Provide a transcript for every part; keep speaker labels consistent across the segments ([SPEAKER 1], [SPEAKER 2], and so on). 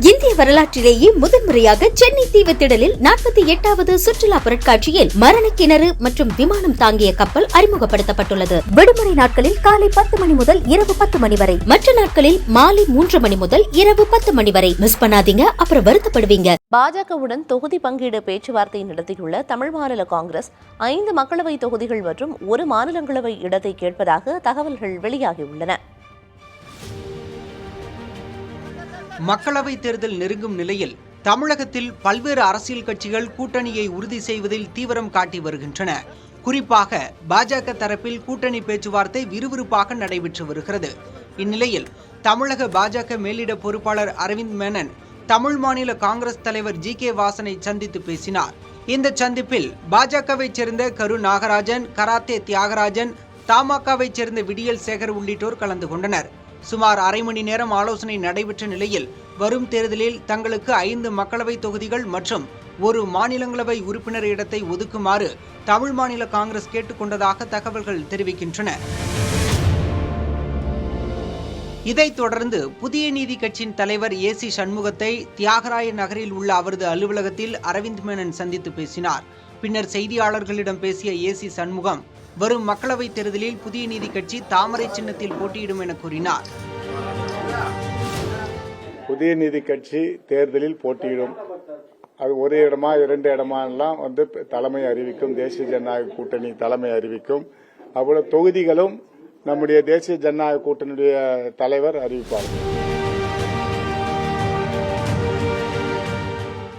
[SPEAKER 1] இந்திய வரலாற்றிலேயே முதன்முறையாக சென்னை தீவுத்திடலில் 48வது சுற்றுலா பொருட்காட்சியில் மரண கிணறு மற்றும் விமானம் தாங்கிய கப்பல் அறிமுகப்படுத்தப்பட்டுள்ளது. விடுமுறை நாட்களில் காலை 10 மணி முதல் இரவு 10 மணி வரை, மற்ற நாட்களில் மாலை 3 மணி முதல் இரவு 10 மணி வரை. மிஸ் பண்ணாதீங்க, அப்புறம் வருத்தப்படுவீங்க.
[SPEAKER 2] பாஜகவுடன் தொகுதி பங்கீடு பேச்சுவார்த்தை நடத்தியுள்ள தமிழ் மாநில காங்கிரஸ் 5 மக்களவை தொகுதிகள் மற்றும் 1 மாநிலங்களவை இடத்தை கேட்பதாக தகவல்கள் வெளியாகியுள்ளன.
[SPEAKER 3] மக்களவை தேர்தல் நெருங்கும் நிலையில் தமிழகத்தில் பல்வேறு அரசியல் கட்சிகள் கூட்டணியை உறுதி செய்வதில் தீவிரம் காட்டி வருகின்றன. குறிப்பாக பாஜக தரப்பில் கூட்டணி பேச்சுவார்த்தை விறுவிறுப்பாக நடைபெற்று வருகிறது. இந்நிலையில் தமிழக பாஜக மேலிட பொறுப்பாளர் அரவிந்த் மேனன் தமிழ் மாநில காங்கிரஸ் தலைவர் ஜி.கே. வாசனை சந்தித்து பேசினார். இந்த சந்திப்பில் பாஜகவைச் சேர்ந்த கரு நாகராஜன், கராத்தே தியாகராஜன், தமாகவைச் சேர்ந்த விடியல் சேகர் உள்ளிட்டோர் கலந்து கொண்டனர். சுமார் அரை மணி நேரம் ஆலோசனை நடைபெற்ற நிலையில் வரும் தேர்தலில் தங்களுக்கு 5 மக்களவை தொகுதிகள் மற்றும் 1 மாநிலங்களவை உறுப்பினர் இடத்தை ஒதுக்குமாறு தமிழ் மாநில காங்கிரஸ் கேட்டுக்கொண்டதாக தகவல்கள் தெரிவிக்கின்றன. இதைத் தொடர்ந்து புதிய நீதி கட்சியின் தலைவர் ஏ.சி. சண்முகத்தை தியாகராய நகரில் உள்ள அவரது அலுவலகத்தில் அரவிந்த் மேனன் சந்தித்து பேசினார். பின்னர் செய்தியாளர்களிடம் பேசிய ஏ.சி. சண்முகம் வரும் மக்களவைத் தேர்தலில் புதிய நீதி கட்சி தாமரை சின்னத்தில் போட்டியிடும் என கூறினார்.
[SPEAKER 4] புதிய நீதி கட்சி தேர்தலில் போட்டியிடும். அது ஒரு இடமா 2 இடமாலாம் தலைமை அறிவிக்கும். தேசிய ஜனநாயக கூட்டணி தலைமை அறிவிக்கும். அவ்வளவு தொகுதிகளும் நம்முடைய தேசிய ஜனநாயக கூட்டணியுடைய தலைவர் அறிவிப்பார்.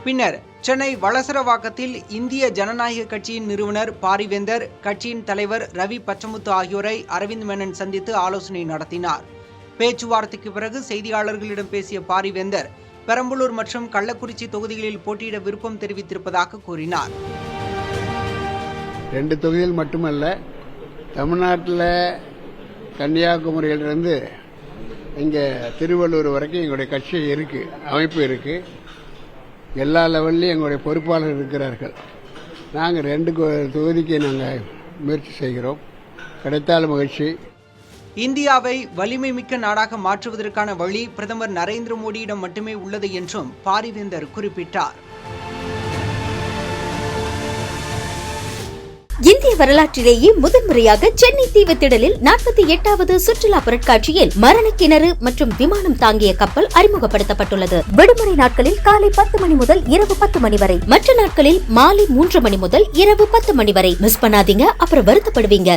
[SPEAKER 3] பின்னர் சென்னை வளசரவாக்கத்தில் இந்திய ஜனநாயக கட்சியின் நிறுவனர் பாரிவேந்தர், கட்சியின் தலைவர் ரவி பச்சமுத்து ஆகியோரை அரவிந்த் மேனன் சந்தித்து ஆலோசனை நடத்தினார். பேச்சுவார்த்தைக்கு பிறகு செய்தியாளர்களிடம் பேசிய பாரிவேந்தர் பெரம்பலூர் மற்றும் கள்ளக்குறிச்சி தொகுதிகளில் போட்டியிட விருப்பம் தெரிவித்திருப்பதாக கூறினார்.
[SPEAKER 5] 2 தொகுதிகள் மட்டுமல்ல, தமிழ்நாட்டில் கன்னியாகுமரியிலிருந்து இங்கே திருவள்ளூர் வரைக்கும் எங்களுடைய கட்சி இருக்கு, அமைப்பு இருக்கு. எல்லா லெவல்லையும் எங்களுடைய பொறுப்பாளர் இருக்கிறார்கள். நாங்கள் 2 தொகுதிக்கு நாங்கள் முயற்சி செய்கிறோம். கிடைத்தால் மகிழ்ச்சி.
[SPEAKER 3] இந்தியாவை வலிமை மிக்க நாடாக மாற்றுவதற்கான வழி பிரதமர் நரேந்திர மோடியிடம் மட்டுமே உள்ளது என்றும் பாரிவேந்தர் குறிப்பிட்டார்.
[SPEAKER 1] இந்திய வரலாற்றிலேயே முதன்முறையாக சென்னை தீவுத்திடலில் 48வது சுற்றுலா பொருட்காட்சியில் மரண கிணறு மற்றும் விமானம் தாங்கிய கப்பல் அறிமுகப்படுத்தப்பட்டுள்ளது. விடுமுறை நாட்களில் காலை 10 மணி முதல் இரவு 10 மணி வரை, மற்ற நாட்களில் மாலை 3 மணி முதல் இரவு 10 மணி வரை. மிஸ் பண்ணாதீங்க, அப்புறம் வருத்தப்படுவீங்க.